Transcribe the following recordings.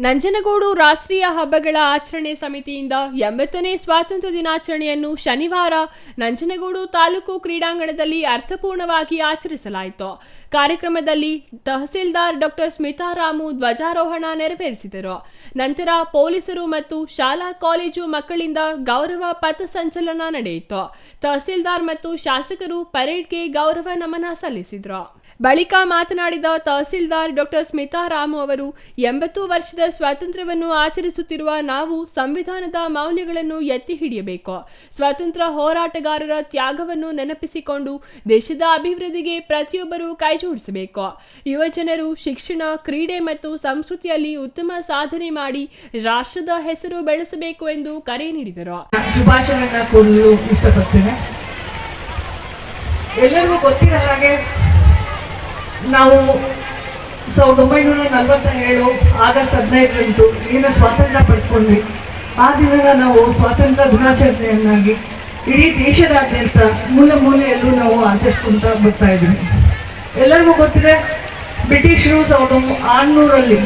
ನಂಜನಗೂಡು ರಾಷ್ಟ್ರೀಯ ಹಬ್ಬಗಳ ಆಚರಣೆ ಸಮಿತಿಯಿಂದ 80ನೇ ಸ್ವಾತಂತ್ರ್ಯ ದಿನಾಚರಣೆಯನ್ನು ಶನಿವಾರ ನಂಜನಗೂಡು ತಾಲೂಕು ಕ್ರೀಡಾಂಗಣದಲ್ಲಿ ಅರ್ಥಪೂರ್ಣವಾಗಿ ಆಚರಿಸಲಾಯಿತು. ಕಾರ್ಯಕ್ರಮದಲ್ಲಿ ತಹಸೀಲ್ದಾರ್ ಡಾಕ್ಟರ್ ಸ್ಮಿತಾ ರಾಮು ಧ್ವಜಾರೋಹಣ ನೆರವೇರಿಸಿದರು. ನಂತರ ಪೊಲೀಸರು ಮತ್ತು ಶಾಲಾ ಕಾಲೇಜು ಮಕ್ಕಳಿಂದ ಗೌರವ ಪಥಸಂಚಲನ ನಡೆಯಿತು. ತಹಸೀಲ್ದಾರ್ ಮತ್ತು ಶಾಸಕರು ಪರೇಡ್ಗೆ ಗೌರವ ನಮನ ಸಲ್ಲಿಸಿದರು. ಬಳಿಕ ಮಾತನಾಡಿದ ತಹಸೀಲ್ದಾರ್ ಡಾಕ್ಟರ್ ಸ್ಮಿತಾ ರಾಮು ಅವರು 80 ವರ್ಷದ ಸ್ವಾತಂತ್ರ್ಯವನ್ನು ಆಚರಿಸುತ್ತಿರುವ ನಾವು ಸಂವಿಧಾನದ ಮೌಲ್ಯಗಳನ್ನು ಎತ್ತಿ ಹಿಡಿಯಬೇಕು. ಸ್ವಾತಂತ್ರ್ಯ ಹೋರಾಟಗಾರರ ತ್ಯಾಗವನ್ನು ನೆನಪಿಸಿಕೊಂಡು ದೇಶದ ಅಭಿವೃದ್ಧಿಗೆ ಪ್ರತಿಯೊಬ್ಬರೂ ಕೈಜೋಡಿಸಬೇಕು. ಯುವಜನರು ಶಿಕ್ಷಣ, ಕ್ರೀಡೆ ಮತ್ತು ಸಂಸ್ಕೃತಿಯಲ್ಲಿ ಉತ್ತಮ ಸಾಧನೆ ಮಾಡಿ ರಾಷ್ಟ್ರದ ಹೆಸರು ಬೆಳೆಸಬೇಕು ಎಂದು ಕರೆ ನೀಡಿದರು. ಶುಭಾಶಯಗಳನ್ನು ಕೋರಲು ಇಷ್ಟಪಡ್ತೇನೆ. ಎಲ್ಲರಿಗೂ ಗೊತ್ತಿರೋ ಹಾಗೆ ನಾವು 1947 ಆಗಸ್ಟ್ 15 ಏನು ಸ್ವಾತಂತ್ರ್ಯ ಪಡ್ಕೊಂಡ್ವಿ, ಆ ದಿನ ನಾವು ಸ್ವಾತಂತ್ರ್ಯ ದಿನಾಚರಣೆಯನ್ನಾಗಿ ಇಡೀ ದೇಶದಾದ್ಯಂತ ಮೂಲೆಯಲ್ಲೂ ನಾವು ಆಚರಿಸ್ಕೊಂತ ಬರ್ತಾ ಇದ್ದೀವಿ. ಎಲ್ಲರಿಗೂ ಗೊತ್ತಿದೆ, ಬ್ರಿಟಿಷರು 1600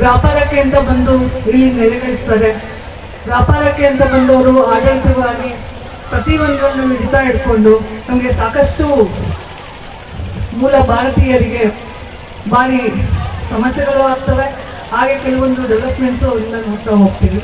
ವ್ಯಾಪಾರಕ್ಕೆ ಅಂತ ಬಂದು ಇಲ್ಲಿ ನೆಲೆಗಳಿಸ್ತಾರೆ. ವ್ಯಾಪಾರಕ್ಕೆ ಅಂತ ಬಂದವರು ಆಡಳಿತವಾಗಿ ಪ್ರತಿಯೊಂದನ್ನು ಹಿಡಿತಾ ಇಟ್ಕೊಂಡು ನಮಗೆ ಸಾಕಷ್ಟು ಮೂಲ ಭಾರತೀಯರಿಗೆ ಭಾರಿ ಸಮಸ್ಯೆಗಳು ಆಗ್ತವೆ. ಹಾಗೆ ಕೆಲವೊಂದು ಡೆವಲಪ್ಮೆಂಟ್ಸು ಅವರಿಂದ ನೋಡ್ತಾ ಹೋಗ್ತೀವಿ.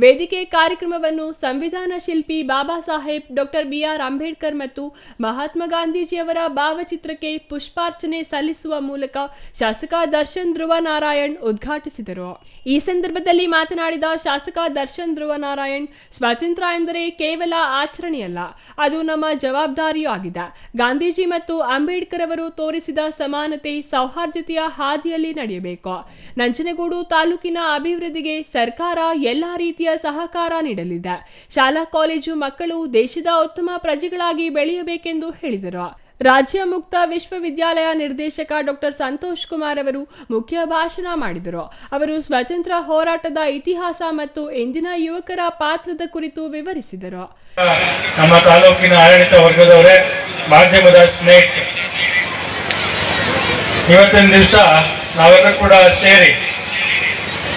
ವೇದಿಕೆ ಕಾರ್ಯಕ್ರಮವನ್ನು ಸಂವಿಧಾನ ಶಿಲ್ಪಿ ಬಾಬಾ ಸಾಹೇಬ್ ಡಾಕ್ಟರ್ ಬಿಆರ್ ಅಂಬೇಡ್ಕರ್ ಮತ್ತು ಮಹಾತ್ಮ ಗಾಂಧೀಜಿಯವರ ಭಾವಚಿತ್ರಕ್ಕೆ ಪುಷ್ಪಾರ್ಚನೆ ಸಲ್ಲಿಸುವ ಮೂಲಕ ಶಾಸಕ ದರ್ಶನ್ ಧ್ರುವ ನಾರಾಯಣ್ ಉದ್ಘಾಟಿಸಿದರು. ಈ ಸಂದರ್ಭದಲ್ಲಿ ಮಾತನಾಡಿದ ಶಾಸಕ ದರ್ಶನ್ ಧ್ರುವ ನಾರಾಯಣ್, ಸ್ವಾತಂತ್ರ್ಯ ಎಂದರೆ ಕೇವಲ ಆಚರಣೆಯಲ್ಲ, ಅದು ನಮ್ಮ ಜವಾಬ್ದಾರಿಯೂ ಆಗಿದೆ. ಗಾಂಧೀಜಿ ಮತ್ತು ಅಂಬೇಡ್ಕರ್ ಅವರು ತೋರಿಸಿದ ಸಮಾನತೆ, ಸೌಹಾರ್ದತೆಯ ಹಾದಿಯಲ್ಲಿ ನಡೆಯಬೇಕು. ನಂಜನಗೂಡು ತಾಲೂಕಿನ ಅಭಿವೃದ್ಧಿಗೆ ಸರ್ಕಾರ ಎಲ್ಲಾ ರೀತಿಯ ಸಹಕಾರ ನೀಡಲಿದೆ. ಶಾಲಾ ಕಾಲೇಜು ಮಕ್ಕಳು ದೇಶದ ಉತ್ತಮ ಪ್ರಜೆಗಳಾಗಿ ಬೆಳೆಯಬೇಕೆಂದು ಹೇಳಿದರು. ರಾಜ್ಯ ಮುಕ್ತ ವಿಶ್ವವಿದ್ಯಾಲಯ ನಿರ್ದೇಶಕ ಡಾಕ್ಟರ್ ಸಂತೋಷ್ ಕುಮಾರ್ ಅವರು ಮುಖ್ಯ ಭಾಷಣ ಮಾಡಿದರು. ಅವರು ಸ್ವಾತಂತ್ರ್ಯ ಹೋರಾಟದ ಇತಿಹಾಸ ಮತ್ತು ಇಂದಿನ ಯುವಕರ ಪಾತ್ರದ ಕುರಿತು ವಿವರಿಸಿದರು. ನಮ್ಮ ತಾಲೂಕಿನ ಆಡಳಿತ ವರ್ಗದವರೇ, ಮಾಧ್ಯಮದ ಸ್ನೇಹಿತರೆ, ಇವತ್ತಿನ ದಿವಸ ನಾವೆಲ್ಲರೂ ಕೂಡ ಸೇರಿ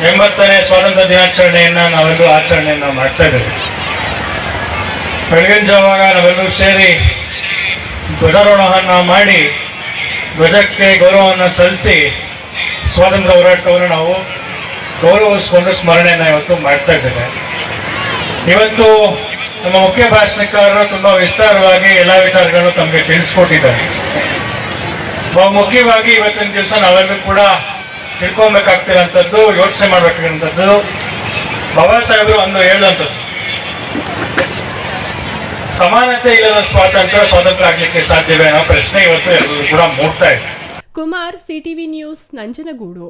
80ನೇ ಸ್ವಾತಂತ್ರ್ಯ ದಿನಾಚರಣೆಯನ್ನ ನಾವೆಲ್ಲರೂ ಆಚರಣೆಯನ್ನ ಮಾಡ್ತಾ ಇದ್ದೇವೆ. ಬೆಳಗಿನ ಜಾವಾಗ ನಾವೆಲ್ಲರೂ ಸೇರಿ ಧ್ವಜಾರೋಹಣ ಮಾಡಿ ಧ್ವಜಕ್ಕೆ ಗೌರವವನ್ನು ಸಲ್ಲಿಸಿ ಸ್ವಾತಂತ್ರ್ಯ ಹೋರಾಟವನ್ನು ನಾವು ಗೌರವಿಸಿಕೊಂಡು ಸ್ಮರಣೆಯನ್ನು ಇವತ್ತು ಮಾಡ್ತಾ ಇದ್ದೇವೆ. ಇವತ್ತು ನಮ್ಮ ಮುಖ್ಯ ಭಾಷಣಕಾರರು ತುಂಬಾ ವಿಸ್ತಾರವಾಗಿ ಎಲ್ಲ ವಿಚಾರಗಳನ್ನು ತಮಗೆ ತಿಳಿಸ್ಕೊಟ್ಟಿದ್ದಾರೆ. ಬಹು ಮುಖ್ಯವಾಗಿ ಇವತ್ತಿನ ದಿವಸ ನಾವೆಲ್ಲರೂ ಕೂಡ ತಿಳ್ಕೊಬೇಕಾಗ್ತಿರೋಂಥದ್ದು, ಯೋಚನೆ ಮಾಡ್ಬೇಕಾಗಿರೋಂಥದ್ದು, ಬಾಬಾ ಸಾಹೇಬರು ಅಂದು ಹೇಳಿದಂಥದ್ದು, ಸಮಾನತೆ ಇಲ್ಲದ ಸ್ವಾತಂತ್ರ್ಯ ಆಗ್ಲಿಕ್ಕೆ ಸಾಧ್ಯವೇ ಅನ್ನೋ ಪ್ರಶ್ನೆ ಇವತ್ತು ಎಲ್ಲರೂ ಕೂಡ ಮೂಡ್ತಾ ಇದೆ. Kumar, CTV news, Nanjangud.